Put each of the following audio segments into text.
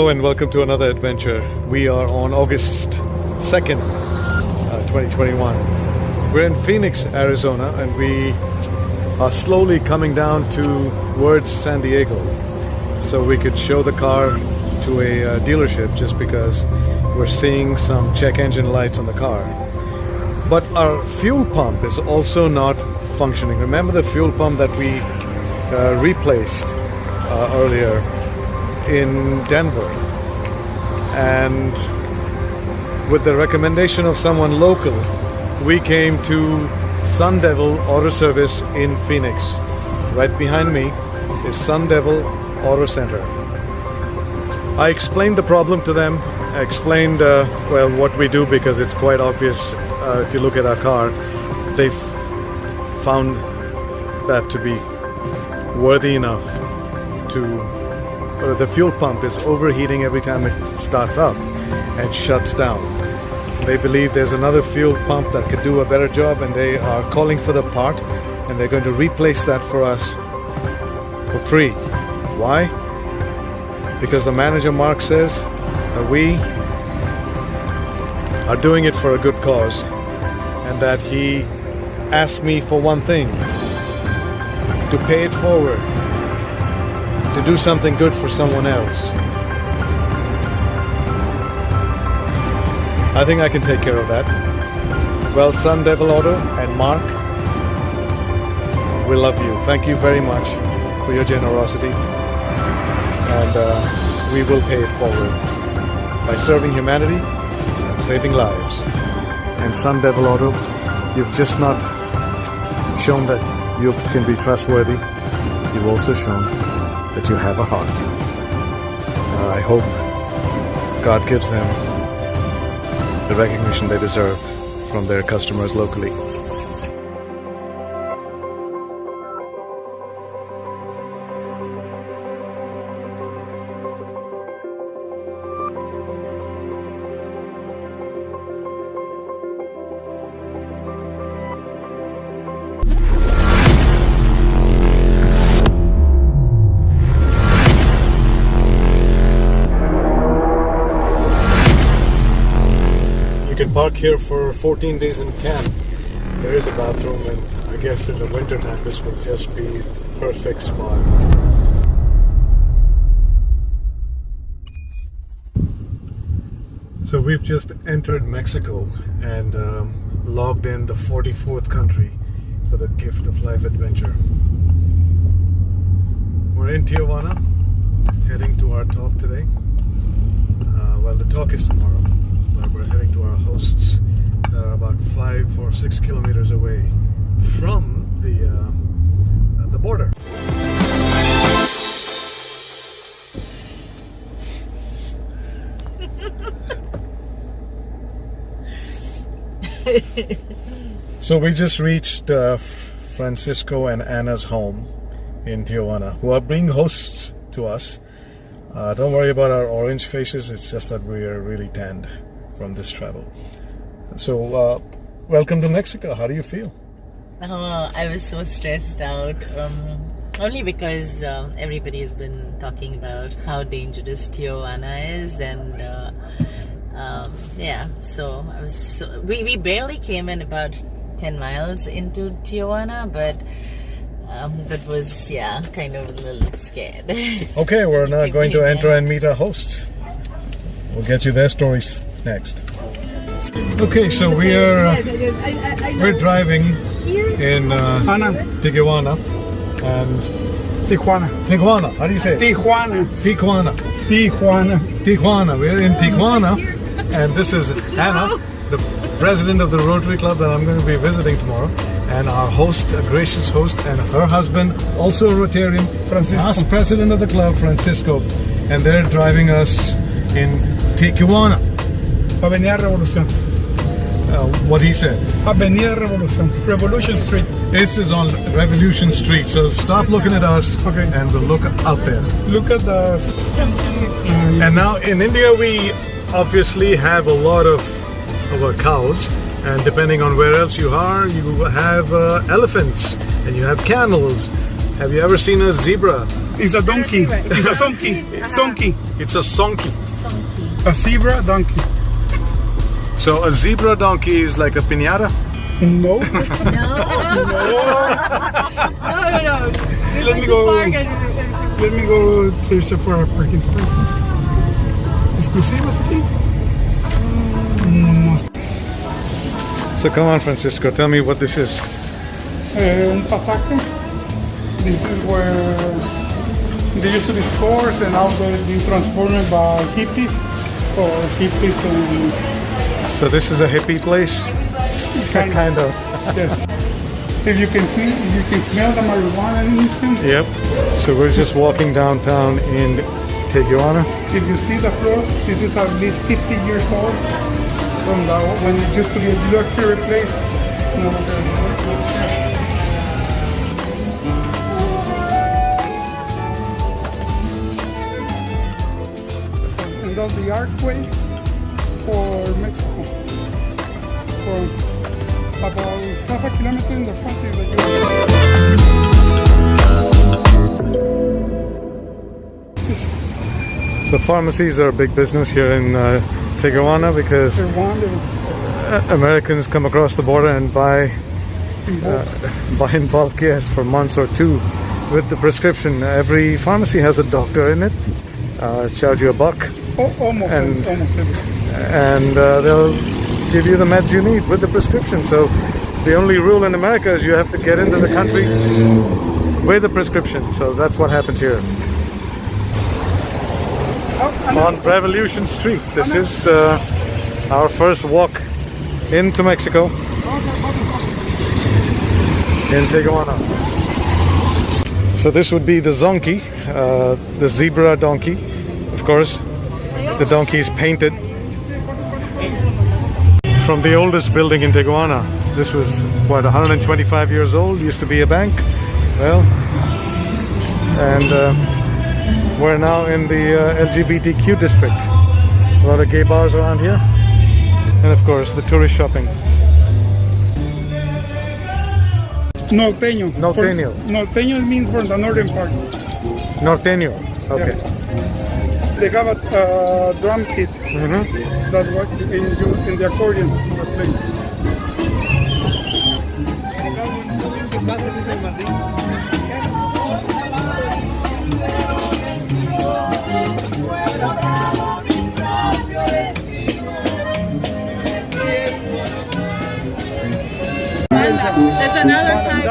Hello and welcome to another adventure. We are on August 2nd, 2021. We're in Phoenix, Arizona, and we are slowly coming down towards San Diego so we could show the car to a dealership just because we're seeing some check engine lights on the car. But our fuel pump is also not functioning. Remember the fuel pump that we replaced earlier in Denver, and with the recommendation of someone local, we came to Sun Devil Auto Service in Phoenix. Right behind me is Sun Devil Auto Center. I explained the problem to them. I explained well, what we do, because it's quite obvious if you look at our car. They've found that to be worthy enough to the fuel pump is overheating every time it starts up and shuts down. They believe there's another fuel pump that could do a better job, and they are calling for the part, and they're going to replace that for us for free. Why? Because the manager Mark says that we are doing it for a good cause, and that he asked me for one thing: to pay it forward, to do something good for someone else. I think I can take care of that. Well, Sun Devil Auto and Mark, we love you. Thank you very much for your generosity, and we will pay it forward by serving humanity and saving lives. And Sun Devil Auto, you've just not shown that you can be trustworthy, you've also shown that you have a heart. I hope God gives them the recognition they deserve from their customers locally. You can park here for 14 days in camp. There is a bathroom, and I guess in the winter time this would just be the perfect spot. So we've just entered Mexico and logged in the 44th country for the Gift of Life adventure. We're in Tijuana, heading to our talk today. Well, the talk is tomorrow. But we're heading to our hosts that are about 5 or 6 kilometers away from the border. So we just reached Francisco and Anna's home in Tijuana, who are being hosts to us. Don't worry about our orange faces, it's just that we are really tanned from this travel. So welcome to Mexico. How do you feel? I was so stressed out, only because everybody has been talking about how dangerous Tijuana is, and yeah, so I was we barely came in about 10 miles into Tijuana, but that was, yeah, kind of a little scared. Okay, we're now going to enter and meet our hosts. We'll get you their stories next. Okay, so we're driving in Tijuana and Tijuana. How do you say it? Tijuana. We're in Tijuana, and this is Anna, the president of the Rotary Club that I'm going to be visiting tomorrow, and our host, a gracious host, and her husband, also a Rotarian, past president of the club, Francisco, and they're driving us in Tijuana. Avenida Revolución. What he said. Avenida Revolución. Revolution Street. This is on Revolution Street, so stop looking at us, okay, and we'll look out there. Look at us. And now in India we obviously have a lot of cows, and depending on where else you are, you have elephants, and you have camels, Have you ever seen a zebra? It's a donkey. It's a sonky. Sonky. It's a sonky. A zebra donkey. So a zebra donkey is like a piñata? No. No. No. Let me go. Let me go search for a parking space. Exclusivos aquí. No. So come on, Francisco, tell me what this is. Un pasaje. This is where there used to be stores, and now they're being transformed by hippies or hippies and. So this is a hippie place? Kind of. Yes. If you can see, you can smell the marijuana in instant. Yep. So we're just walking downtown in Tijuana. If you see the floor, this is at least 50 years old. From the, when it used to be a luxury place. And that's the archway for Mexico. For about half a kilometer in the front is the So pharmacies are a big business here in Tijuana because Americans come across the border and buy in bulk, yes, for months or two with the prescription. Every pharmacy has a doctor in it. Charge you $1. Almost every. And they'll give you the meds you need with the prescription. So the only rule in America is you have to get into the country with a prescription. So that's what happens here. On Revolution Street. This is our first walk into Mexico in Tijuana. So this would be the zonky, the zebra donkey. Of course, the donkey is painted from the oldest building in Tijuana. This was, what, 125 years old, used to be a bank. Well, and we're now in the LGBTQ district. A lot of gay bars around here. And of course, the tourist shopping. Norteño. Norteño. Norteño means from the northern part. Norteño. Okay. Yeah. They have a drum kit. That's what in the accordion we're playing. That's another type.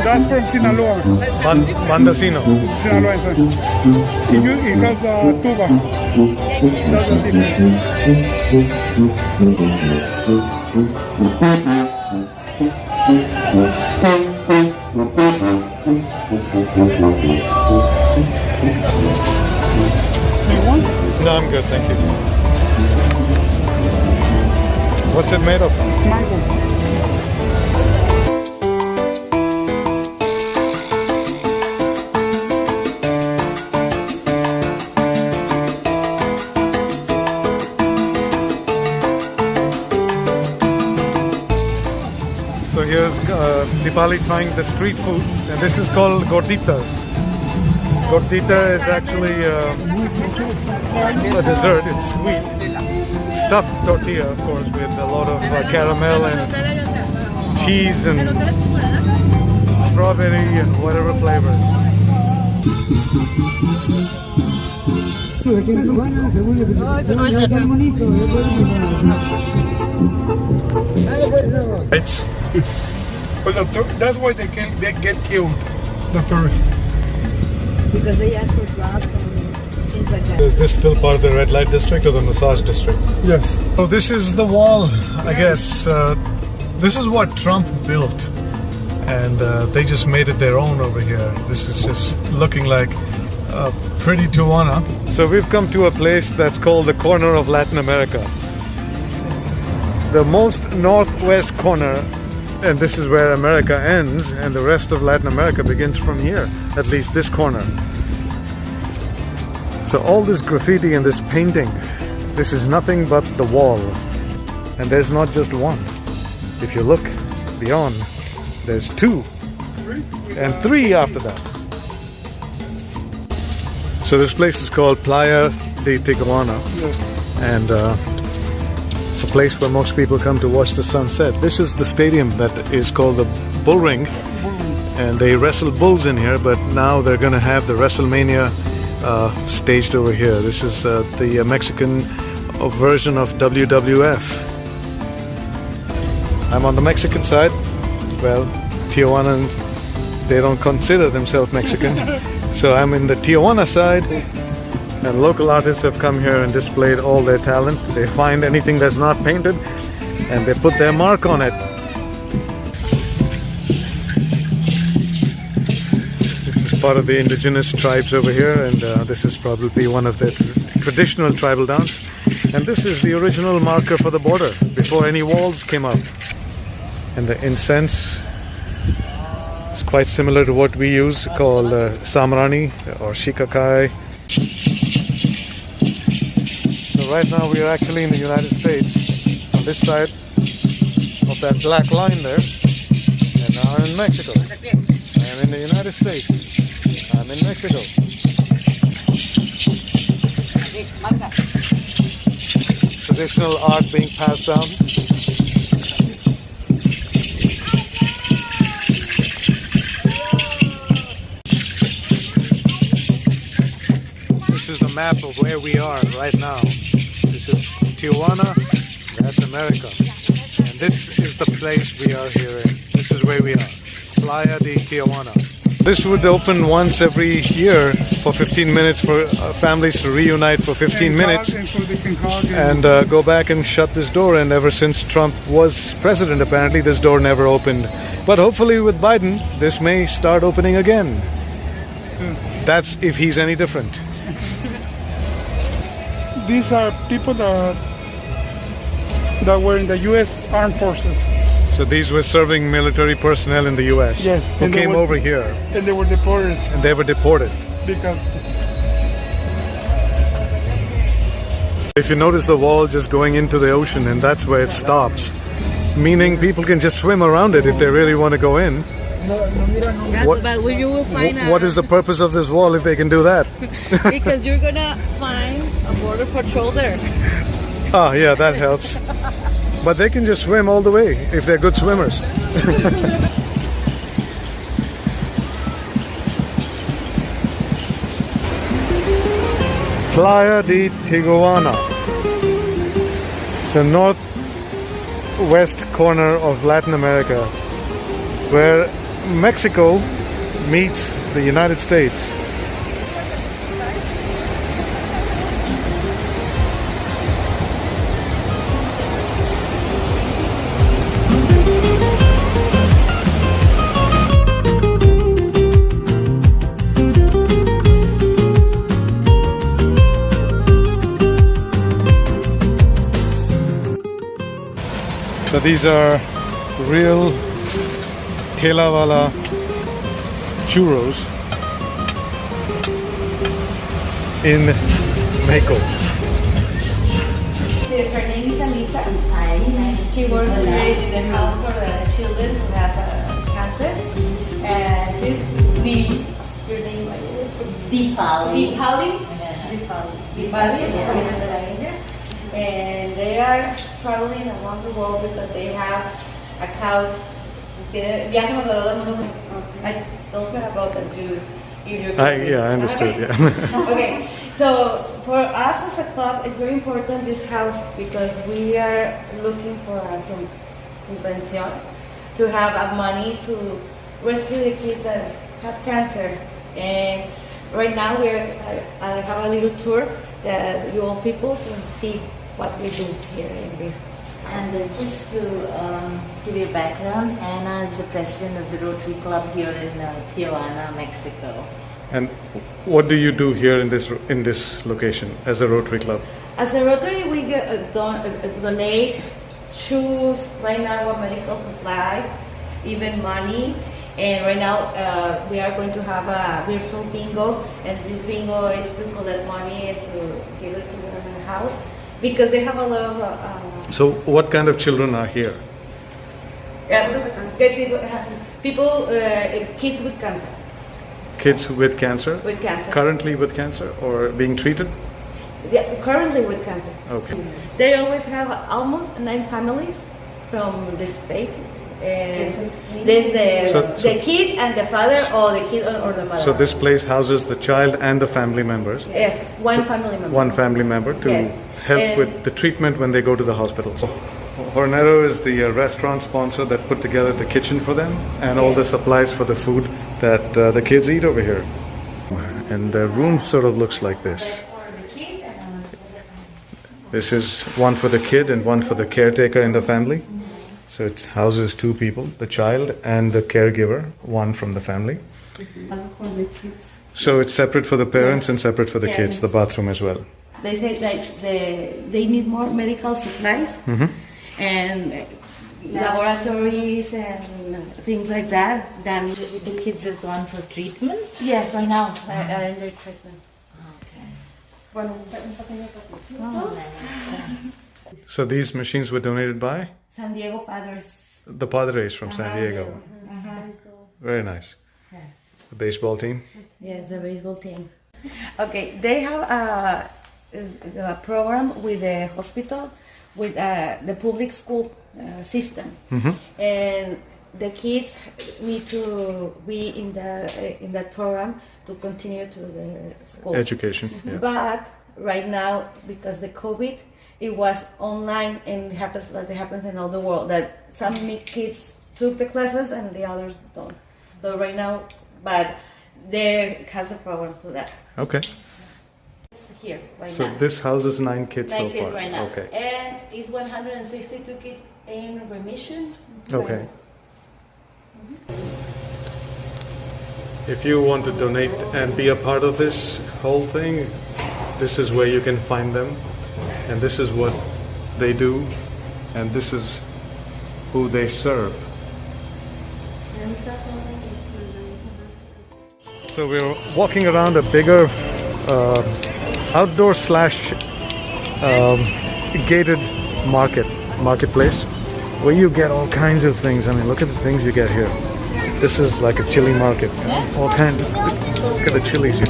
That's from Sinaloa. Bandasino. Sinaloa. It has a tuba. That's the difference. You want? No, I'm good, thank you. What's it made of? Mango. So here's Dipali trying the street food, and this is called Gorditas. Gordita is actually a dessert, it's sweet. Stuffed tortilla, of course, with a lot of caramel and cheese and strawberry and whatever flavors. It's But that's why they get killed, the tourists. Because they ask for drugs and things like that. Is this still part of the red light district or the massage district? Yes. So this is the wall, I guess. This is what Trump built, and they just made it their own over here. This is just looking like pretty Tijuana. So we've come to a place that's called the corner of Latin America. The most northwest corner, and this is where America ends, and the rest of Latin America begins from here, at least this corner. So all this graffiti and this painting, this is nothing but the wall. And there's not just one. If you look beyond, there's two. and 3 after that. So this place is called Playa De Tiguana, and it's a place where most people come to watch the sunset. This is the stadium that is called the Bull Ring, and they wrestle bulls in here, but now they're going to have the WrestleMania staged over here. This is the Mexican version of WWF. I'm on the Mexican side. Well, Tijuana, they don't consider themselves Mexican. So I'm in the Tijuana side, and local artists have come here and displayed all their talent. They find anything that's not painted and they put their mark on it. This is part of the indigenous tribes over here, and this is probably one of their traditional tribal dance. And this is the original marker for the border before any walls came up. And the incense is quite similar to what we use, called samrani or shikakai. So right now we are actually in the United States, on this side of that black line there, and now I'm in Mexico. I'm in the United States. I'm in Mexico. Traditional art being passed down. This is the map of where we are right now. This is Tijuana, that's America. And this is the place we are here in. This is where we are. Playa de Tijuana. This would open once every year for 15 minutes for families to reunite for 15 minutes and go back and shut this door. And ever since Trump was president, apparently this door never opened. But hopefully with Biden, this may start opening again. That's if he's any different. These are people that were in the U.S. Armed Forces. So these were serving military personnel in the U.S. Yes, who came over here. And they were deported. And they were deported. Because if you notice the wall just going into the ocean, and that's where it stops. Meaning people can just swim around it if they really want to go in. But you will find what is the purpose of this wall if they can do that? because you're gonna find a border patrol there. Ah, yeah, that helps. But they can just swim all the way if they're good swimmers. Playa de Tiguana, the northwest corner of Latin America, where Mexico meets the United States. So these are real Wala churros in Mexico. Her name is Alisa. She works in the house for the children who have cancer. And she's your name Deepali. And they are traveling around the world because they have a house. I don't care about that. Yeah, I understood. Okay. Yeah. Okay, so for us as a club, it's very important this house because we are looking for a subvention to have money to rescue the kids that have cancer. And right now I have a little tour that you want people to see what we do here in this. And just to give you a background, Anna is the president of the Rotary Club here in Tijuana, Mexico. And what do you do here in this location as a Rotary Club? As a Rotary, we donate shoes, right now medical supplies, even money. And right now we are going to have a virtual bingo, and this bingo is to collect money and to give it to them in the house because they have a lot of. So what kind of children are here? People, kids with cancer. Kids with cancer? With cancer. Currently with cancer or being treated? Yeah, currently with cancer. Okay. They always have almost 9 families from the state. And there's the kid and the father, or the kid or the father. So this place houses the child and the family members? Yes, one family member. One family member to Yes. help And with the treatment when they go to the hospital. So Hornero is the restaurant sponsor that put together the kitchen for them and all the supplies for the food that the kids eat over here. And the room sort of looks like this. This is one for the kid and one for the caretaker in the family. So it houses 2 people, the child and the caregiver, one from the family. So it's separate for the parents and separate for the kids, the bathroom as well. They say that they need more medical supplies and laboratories and things like that. Than The kids have gone for treatment? yes, right now are in their treatment. So these machines were donated by San Diego Padres. the Padres from San Diego. Very nice. The baseball team. Yes, the baseball team. Okay, they have a program with the hospital, with the public school system, and the kids need to be in that program to continue to the school Education. Yeah. But right now, because the COVID, it was online, and it happens in all the world, that some kids took the classes and the others don't. So right now, but there has a program to that. Okay. It's here right So now. this houses 9 kids 9 so kids far. right now. Okay. And it's 162 kids in remission. Okay. If you want to donate and be a part of this whole thing, this is where you can find them, and this is what they do, and this is who they serve. So we're walking around a bigger outdoor slash gated marketplace where you get all kinds of things. I mean, look at the things you get here. This is like a chili market. All kinds. Look at the chilies here.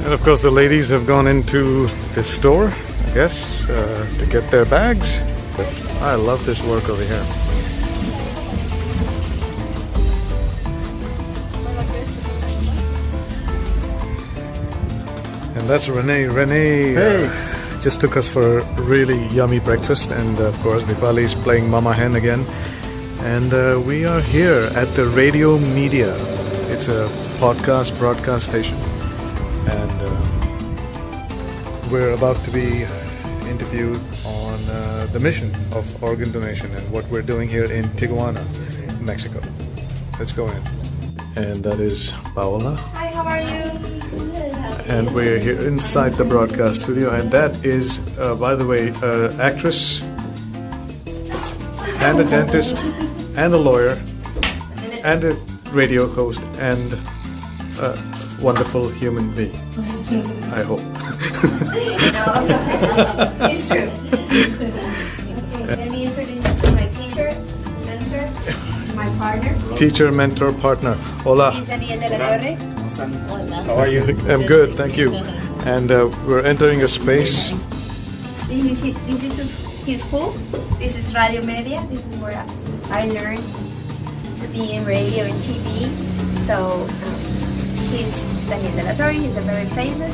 And of course, the ladies have gone into this store, I guess, to get their bags. But I love this work over here. And that's Renee. Renee just took us for a really yummy breakfast, and of course Dipali's playing Mama Hen again. And we are here at the Radio Media. It's a broadcast station, and we're about to be interviewed on the mission of organ donation and what we're doing here in Tijuana, Mexico. Let's go in. And that is Paola. Hi, how are you? And we're here inside the broadcast studio, and that is, by the way, actress, and a dentist, and a lawyer, and a radio host, and a wonderful human being. I hope. It's true. Let me introduce you to my teacher, mentor, my partner. Teacher, mentor, partner. Hola. He's Daniel de la Torre. How are you? I'm good, thank you. And we're entering a space. This is his school. This is Radio Media. This is where I learned to be in radio and TV. So he's Daniel de la Torre. He's a very famous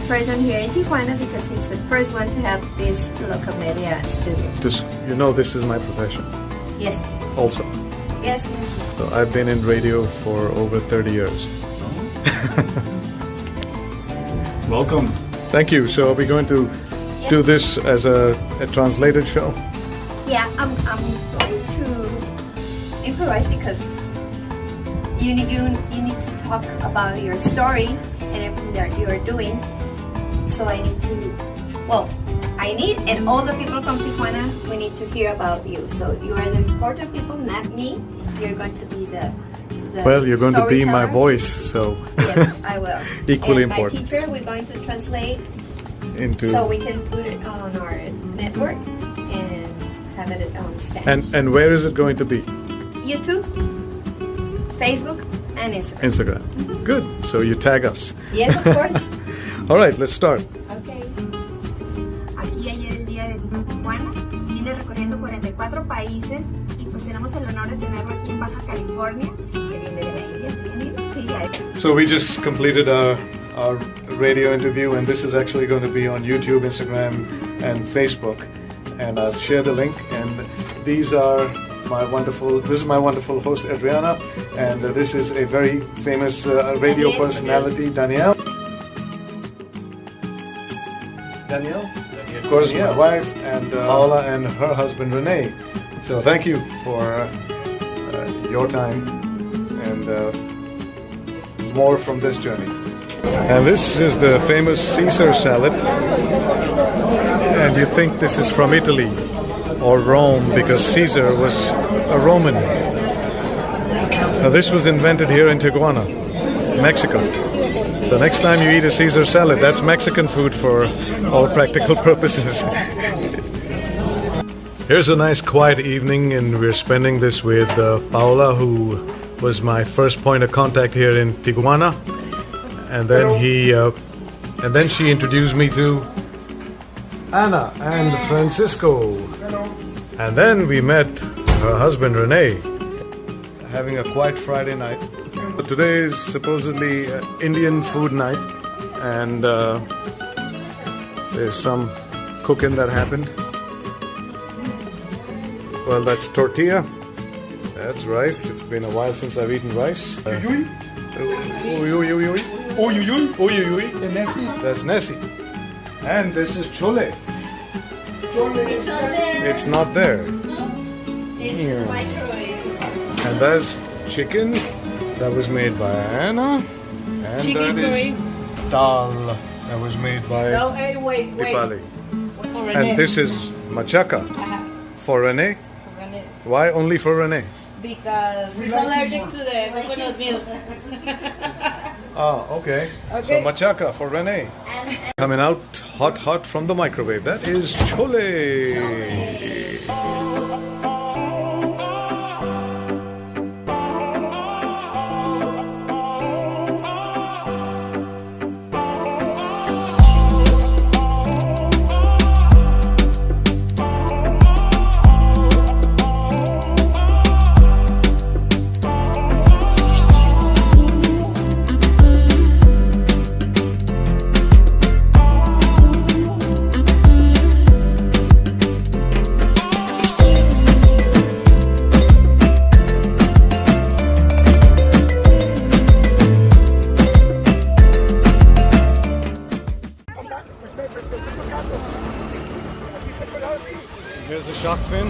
person here in Tijuana because he's the first one to have this local media studio. Just, you know, this is my profession Yes. also. Yes. So I've been in radio for over 30 years. Welcome. Thank you. So are we going to do this as a translated show? Yeah, I'm going to improvise because you need to talk about your story and everything that you are doing. So I need, and all the people from Tijuana, we need to hear about you. So you are the important people, not me. You're going to be the Well, you're going to be my storyteller. voice, so Yes, I will. Equally and important. My teacher, we're going to translate into so we can put it on our network and have it on Spanish. And where is it going to be? YouTube, Facebook, and Instagram. Instagram. Good. So you tag us. Yes, of course. All right, let's start. Okay. Aquí ayer el día de Tijuana, vine recorriendo 44 países y pues tenemos el honor de tenerlo aquí en Baja California, que viene de la India. Sí, So we just completed our radio interview, and this is actually going to be on YouTube, Instagram, and Facebook. And I'll share the link. And these are this is my wonderful host Adriana, and this is a very famous radio personality, Danielle. Of course, my wife, and Paula and her husband Renee. So thank you for your time and more from this journey. And this is the famous Caesar salad, and you think this is from Italy or Rome because Caesar was a Roman. Now this was invented here in Tijuana, Mexico. So next time you eat a Caesar salad, that's Mexican food for all practical purposes. Here's a nice quiet evening, and we're spending this with Paula, who was my first point of contact here in Tijuana. And then she introduced me to Anna and Francisco. And then we met her husband Renee, having a quiet Friday night. But today is supposedly Indian food night, and there's some cooking that happened. Well, that's tortilla. That's rice. It's been a while since I've eaten rice. Uyuy. Uyuy. Uyuy. Uyuy. And Nessie. That's Nessie. And this is chole. It's not there. It's not there. It's microwave. And that's chicken that was made by Anna. And Chicken that is dal that was made by No, hey, wait. Dipali. For Renee. And this is machaca for Renee. For Renee. Why only for Renee? Because he's allergic to the coconut milk. Ah, okay. So machaca for Renee. Coming out hot from the microwave. That is chole. Here's the shark fin.